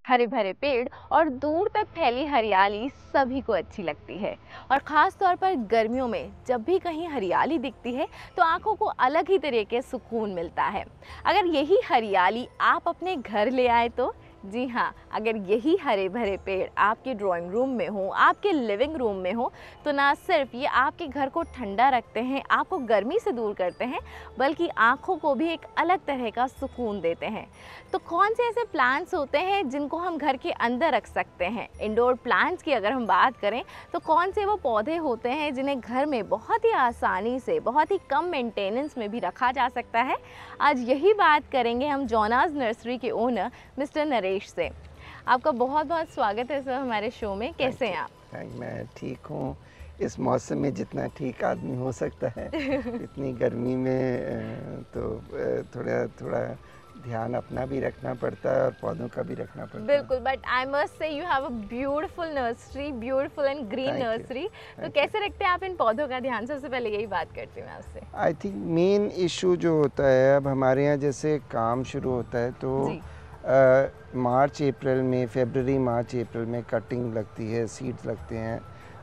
हरे भरे पेड़ और दूर तक फैली हरियाली सभी को अच्छी लगती है। और ख़ास तौर पर गर्मियों में जब भी कहीं हरियाली दिखती है तो आंखों को अलग ही तरह के सुकून मिलता है। अगर यही हरियाली आप अपने घर ले आए तो जी हाँ, अगर यही हरे भरे पेड़ आपके ड्राइंग रूम में हो, आपके लिविंग रूम में हो, तो ना सिर्फ ये आपके घर को ठंडा रखते हैं, आपको गर्मी से दूर करते हैं, बल्कि आंखों को भी एक अलग तरह का सुकून देते हैं। तो कौन से ऐसे प्लांट्स होते हैं जिनको हम घर के अंदर रख सकते हैं? इंडोर प्लांट्स की अगर हम बात करें तो कौन से वो पौधे होते हैं जिन्हें घर में बहुत ही आसानी से, बहुत ही कम मेंटेनेंस में भी रखा जा सकता है? आज यही बात करेंगे हम जॉनास नर्सरी के ओनर मिस्टर नरेश से। आपका बहुत बहुत स्वागत है सर हमारे शो में। कैसे हैं आप? मैं ठीक हूँ। इस मौसम में जितना ठीक आदमी हो सकता है इतनी गर्मी में तो थोड़ा थोड़ा ध्यान अपना भी रखना पड़ता है और पौधों का भी रखना पड़ता है। बिल्कुल, but I must say you have a beautiful nursery, beautiful and green nursery. तो कैसे रखते हैं आप इन पौधों का ध्यान? सबसे पहले यही बात करती हूँ मैं आपसे। आई थिंक मेन इशू जो होता है, अब हमारे यहाँ जैसे काम शुरू होता है तो मार्च अप्रैल में, फरवरी मार्च अप्रैल में कटिंग लगती है, सीड्स लगते हैं,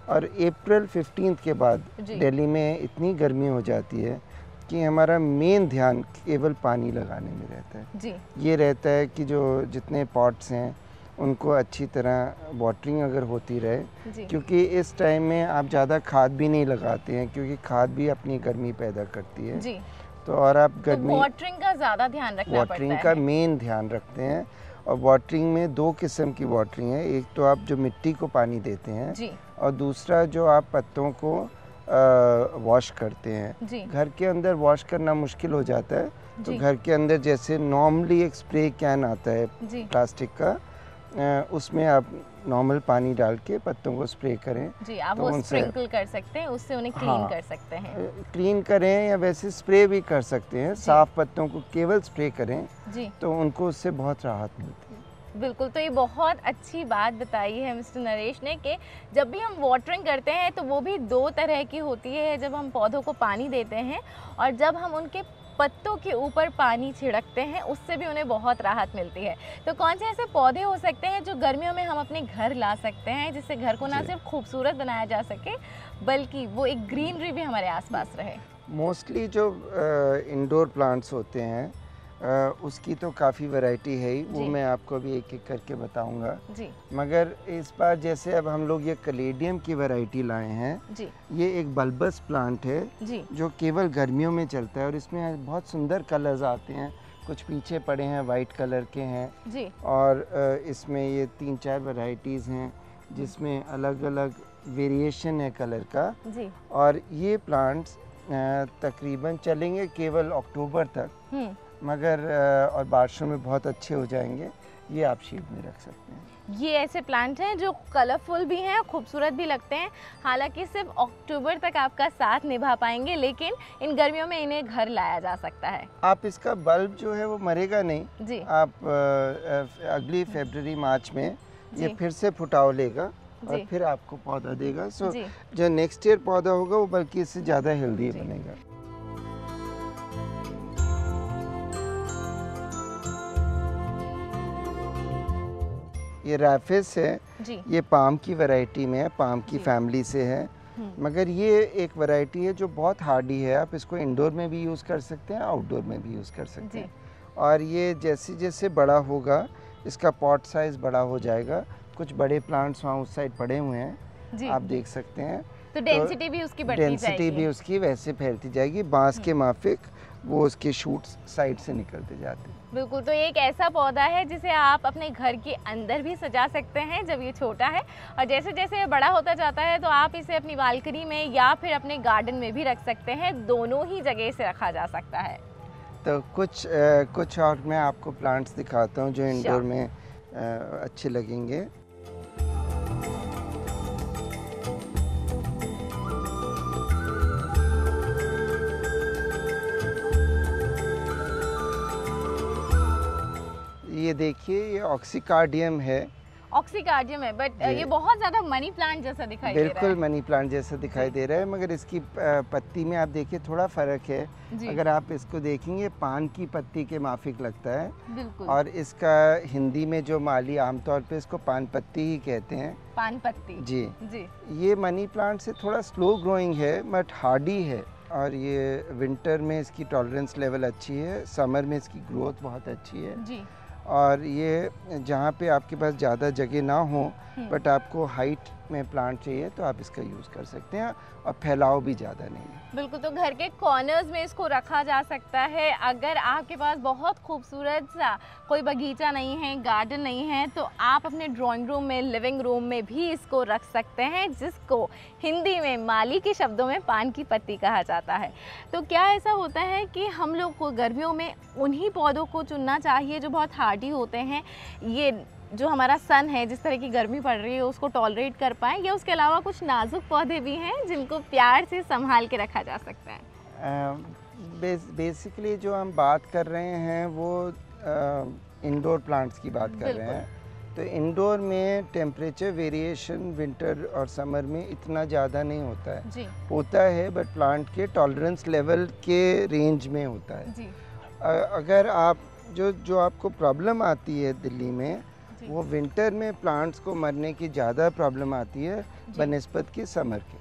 और अप्रैल 15 के बाद दिल्ली में इतनी गर्मी हो जाती है कि हमारा मेन ध्यान केवल पानी लगाने में रहता है। जी। ये रहता है कि जो जितने पॉट्स हैं उनको अच्छी तरह वाटरिंग अगर होती रहे, क्योंकि इस टाइम में आप ज़्यादा खाद भी नहीं लगाते हैं क्योंकि खाद भी अपनी गर्मी पैदा करती है। जी। तो और आप गर्मी, वाटरिंग का ज़्यादा ध्यान रखना पड़ता है। वाटरिंग का मेन ध्यान रखते हैं। और वाटरिंग में दो किस्म की वाटरिंग है, एक तो आप जो मिट्टी को पानी देते हैं जी, और दूसरा जो आप पत्तों को वॉश करते हैं। घर के अंदर वॉश करना मुश्किल हो जाता है, तो घर के अंदर जैसे नॉर्मली एक स्प्रे कैन आता है प्लास्टिक का, उसमें आप नॉर्मल पानी डाल के पत्तों को स्प्रे करें। जी, आप तो वो स्प्रिंकल कर सकते हैं, उससे उन्हें क्लीन कर सकते हैं। क्लीन करें या वैसे स्प्रे भी कर सकते हैं। साफ पत्तों को केवल स्प्रे करें जी, तो उनको उससे बहुत राहत मिलती है। बिल्कुल, तो ये बहुत अच्छी बात बताई है मिस्टर नरेश ने कि जब भी हम वाटरिंग करते हैं तो वो भी दो तरह की होती है, जब हम पौधों को पानी देते हैं और जब हम उनके पत्तों के ऊपर पानी छिड़कते हैं, उससे भी उन्हें बहुत राहत मिलती है। तो कौन से ऐसे पौधे हो सकते हैं जो गर्मियों में हम अपने घर ला सकते हैं, जिससे घर को ना सिर्फ खूबसूरत बनाया जा सके बल्कि वो एक ग्रीनरी भी हमारे आसपास रहे? मोस्टली जो इंडोर प्लांट्स होते हैं उसकी तो काफ़ी वैरायटी है ही, वो मैं आपको भी एक एक करके बताऊंगा जी। मगर इस बार जैसे अब हम लोग ये कलेडियम की वैरायटी लाए हैं जी। ये एक बल्बस प्लांट है जी, जो केवल गर्मियों में चलता है और इसमें बहुत सुंदर कलर्स आते हैं। कुछ पीछे पड़े हैं, वाइट कलर के हैं जी। और इसमें ये 3-4 वैरायटीज़ हैं जिसमें अलग अलग वेरिएशन है कलर का जी। और ये प्लांट्स तकरीबन चलेंगे केवल अक्टूबर तक, मगर और बारिशों में बहुत अच्छे हो जाएंगे। ये आप शेड में रख सकते हैं। ये ऐसे प्लांट हैं जो कलरफुल भी हैं और खूबसूरत भी लगते हैं। हालांकि सिर्फ अक्टूबर तक आपका साथ निभा पाएंगे, लेकिन इन गर्मियों में इन्हें घर लाया जा सकता है। आप इसका बल्ब जो है वो मरेगा नहीं जी। आप अगली फरवरी मार्च में ये फिर से फुटाव लेगा और फिर आपको पौधा देगा। सो जो नेक्स्ट ईयर पौधा होगा वो बल्कि इससे ज़्यादा हेल्दी बनेगा। ये रैफिस है जी। ये पाम की वैरायटी में है, पाम की फैमिली से है, मगर ये एक वैरायटी है जो बहुत हार्डी है। आप इसको इंडोर में भी यूज़ कर सकते हैं, आउटडोर में भी यूज़ कर सकते हैं। और ये जैसे जैसे बड़ा होगा इसका पॉट साइज़ बड़ा हो जाएगा। कुछ बड़े प्लांट्स वहाँ उस साइड पड़े हुए हैं, आप देख सकते हैं। तो डेंसिटी भी उसकी बढ़ती जाएगी। डेंसिटी भी उसकी वैसे फैलती जाएगी, बांस के माफिक वो उसके शूट्स साइड से निकलते जाते हैं। बिल्कुल, तो ये एक ऐसा पौधा है जिसे आप अपने घर के अंदर भी सजा सकते हैं जब ये छोटा है, और जैसे जैसे ये बड़ा होता जाता है तो आप इसे अपनी बालकनी में या फिर अपने गार्डन में भी रख सकते हैं। दोनों ही जगह से रखा जा सकता है। तो कुछ और मैं आपको प्लांट्स दिखाता हूँ जो इंडोर में अच्छे लगेंगे। ये देखिए, ये ऑक्सीकार्डियम है ऑक्सीकार्डियम है, बट ये बहुत ज्यादा मनी प्लांट जैसा दिखाई दे रहा है। बिल्कुल मनी प्लांट जैसा दिखाई दे रहा है, मगर इसकी पत्ती में आप देखिए थोड़ा फर्क है। अगर आप इसको देखेंगे पान की पत्ती के माफिक लगता है। बिल्कुल। और इसका हिंदी में जो माली आमतौर पे इसको पान पत्ती ही कहते हैं। पान पत्ती जी जी। ये मनी प्लांट से थोड़ा स्लो ग्रोइंग है बट हार्डी है, और ये विंटर में इसकी टॉलरेंस लेवल अच्छी है, समर में इसकी ग्रोथ बहुत अच्छी है जी। और ये जहाँ पे आपके पास ज़्यादा जगह ना हो बट आपको हाइट में प्लांट चाहिए तो आप इसका यूज़ कर सकते हैं, और फैलाव भी ज़्यादा नहीं है। बिल्कुल, तो घर के कॉर्नर्स में इसको रखा जा सकता है। अगर आपके पास बहुत खूबसूरत सा कोई बगीचा नहीं है, गार्डन नहीं है, तो आप अपने ड्राइंग रूम में, लिविंग रूम में भी इसको रख सकते हैं, जिसको हिंदी में माली के शब्दों में पान की पत्ती कहा जाता है। तो क्या ऐसा होता है कि हम लोग को गर्मियों में उन्हीं पौधों को चुनना चाहिए जो बहुत हार्डी होते हैं, ये जो हमारा सन है, जिस तरह की गर्मी पड़ रही है उसको टॉलरेट कर पाएँ, या उसके अलावा कुछ नाजुक पौधे भी हैं जिनको प्यार से संभाल के रखा जा सकता है? बेसिकली जो हम बात कर रहे हैं वो इंडोर प्लांट्स की बात कर रहे हैं। तो इंडोर में टेम्परेचर वेरिएशन विंटर और समर में इतना ज़्यादा नहीं होता है जी। होता है बट प्लांट के टॉलरेंस लेवल के रेंज में होता है जी। अगर आप जो आपको प्रॉब्लम आती है दिल्ली में, वो विंटर में प्लांट्स को मरने की ज़्यादा प्रॉब्लम आती है बनिस्बत की समर के।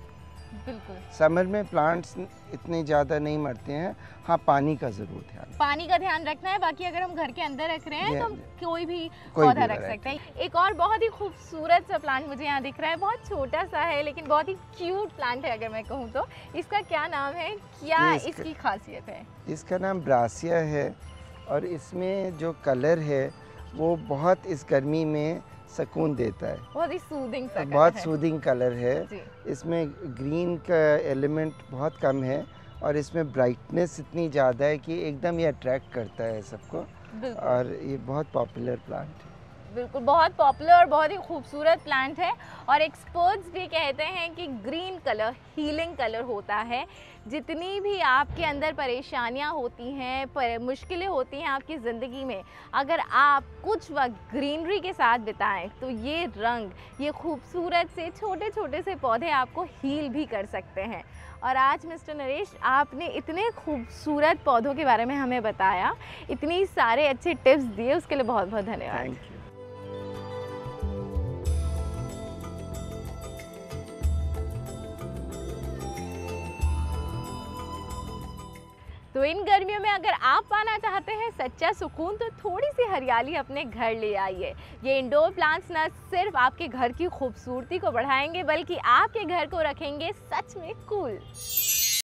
बिल्कुल। समर में प्लांट्स इतने ज़्यादा नहीं मरते हैं। हाँ, पानी का ज़रूर पानी का ध्यान रखना है। बाकी अगर हम घर के अंदर रख रहे हैं तो हम कोई भी पौधा रख सकते हैं। एक और बहुत ही खूबसूरत सा प्लांट मुझे यहाँ दिख रहा है, बहुत छोटा सा है लेकिन बहुत ही क्यूट प्लांट है अगर मैं कहूँ तो। इसका क्या नाम है, क्या इसकी खासियत है? इसका नाम ब्रासिया है, और इसमें जो कलर है वो बहुत इस गर्मी में सुकून देता है। बहुत ही सूदिंग सा बहुत सूदिंग कलर है। इसमें ग्रीन का एलिमेंट बहुत कम है और इसमें ब्राइटनेस इतनी ज़्यादा है कि एकदम ये अट्रैक्ट करता है सबको, और ये बहुत पॉपुलर प्लांट है। बिल्कुल, बहुत पॉपुलर और बहुत ही खूबसूरत प्लांट है। और एक्सपर्ट्स भी कहते हैं कि ग्रीन कलर हीलिंग कलर होता है। जितनी भी आपके अंदर परेशानियां होती हैं, मुश्किलें होती हैं आपकी ज़िंदगी में, अगर आप कुछ वक्त ग्रीनरी के साथ बिताएं तो ये रंग, ये खूबसूरत से छोटे छोटे से पौधे आपको हील भी कर सकते हैं। और आज मिस्टर नरेश, आपने इतने खूबसूरत पौधों के बारे में हमें बताया, इतनी सारे अच्छे टिप्स दिए, उसके लिए बहुत बहुत धन्यवाद। Thank you. तो इन गर्मियों में अगर आप पाना चाहते हैं सच्चा सुकून, तो थोड़ी सी हरियाली अपने घर ले आइए। ये इंडोर प्लांट्स न सिर्फ आपके घर की खूबसूरती को बढ़ाएंगे, बल्कि आपके घर को रखेंगे सच में कूल।